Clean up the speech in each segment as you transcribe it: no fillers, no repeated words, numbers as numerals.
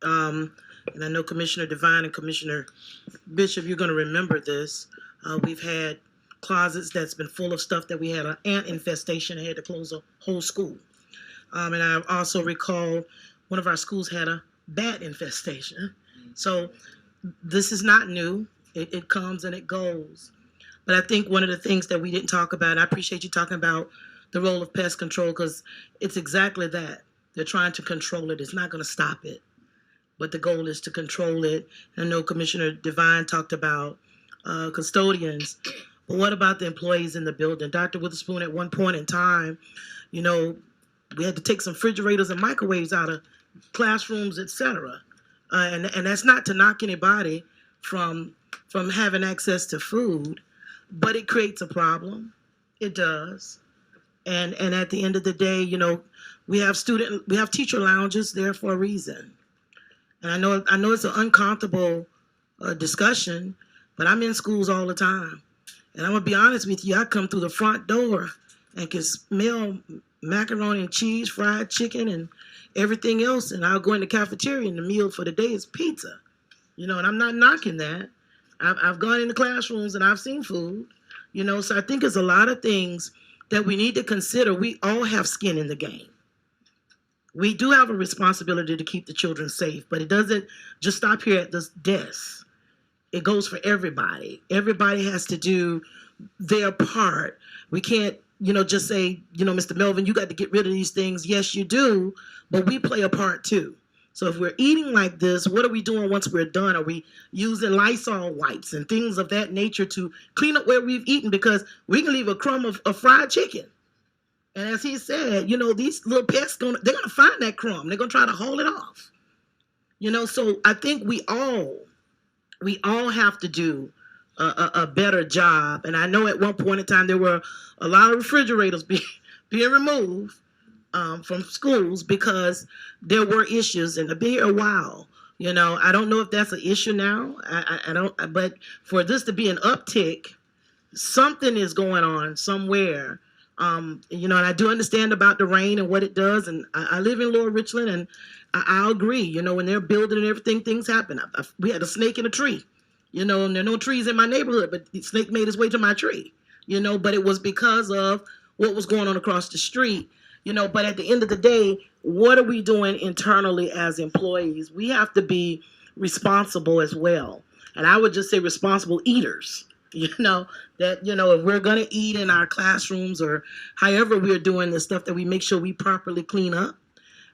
And I know Commissioner Devine and Commissioner Bishop, you're going to remember this. We've had closets that's been full of stuff that we had an ant infestation and had to close a whole school. And I also recall one of our schools had a bat infestation. So this is not new. It comes and it goes. But I think one of the things that we didn't talk about, and I appreciate you talking about the role of pest control, because it's exactly that. They're trying to control it. It's not going to stop it. But the goal is to control it. I know Commissioner Devine talked about custodians. But what about the employees in the building? Dr. Witherspoon, at one point in time, you know, we had to take some refrigerators and microwaves out of classrooms, etc. And that's not to knock anybody from having access to food, but it creates a problem. It does. And at the end of the day, you know, we have teacher lounges there for a reason. And I know it's an uncomfortable discussion, but I'm in schools all the time. And I'm gonna be honest with you, I come through the front door and can smell macaroni and cheese, fried chicken, and everything else. And I'll go in the cafeteria and the meal for the day is pizza. You know, and I'm not knocking that. I've gone into classrooms and I've seen food, you know, so I think it's a lot of things that we need to consider. We all have skin in the game. We do have a responsibility to keep the children safe, but it doesn't just stop here at this desk. It goes for everybody. Everybody has to do their part. We can't, you know, just say, you know, Mr. Melvin, you got to get rid of these things. Yes, you do, but we play a part too. So if we're eating like this, what are we doing once we're done? Are we using Lysol wipes and things of that nature to clean up where we've eaten? Because we can leave a crumb of fried chicken. And as he said, you know, these little pests, they're going to find that crumb. They're going to try to haul it off. You know, so I think we all have to do a better job. And I know at one point in time there were a lot of refrigerators being removed from schools because there were issues, and it'll be here a while. You know, I don't know if that's an issue now. I don't, but for this to be an uptick, something is going on somewhere. You know, and I do understand about the rain and what it does. And I live in Lower Richland, and I agree. You know, when they're building and everything, things happen. We had a snake in a tree. You know, and there are no trees in my neighborhood, but the snake made his way to my tree. You know, but it was because of what was going on across the street. You know, but at the end of the day, what are we doing internally as employees? We have to be responsible as well. And I would just say responsible eaters. You know, that, you know, if we're going to eat in our classrooms or however we're doing this stuff, that we make sure we properly clean up.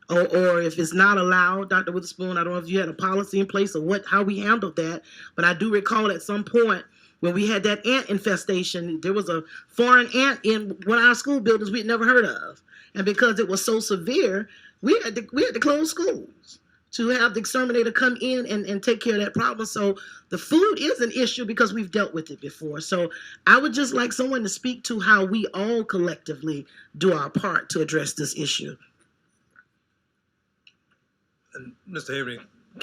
Or if it's not allowed, Dr. Witherspoon, I don't know if you had a policy in place or how we handled that, but I do recall at some point when we had that ant infestation, there was a foreign ant in one of our school buildings we'd never heard of. And because it was so severe, we had to close schools to have the exterminator come in and take care of that problem. So the food is an issue because we've dealt with it before. So I would just like someone to speak to how we all collectively do our part to address this issue. And Mr. Avery,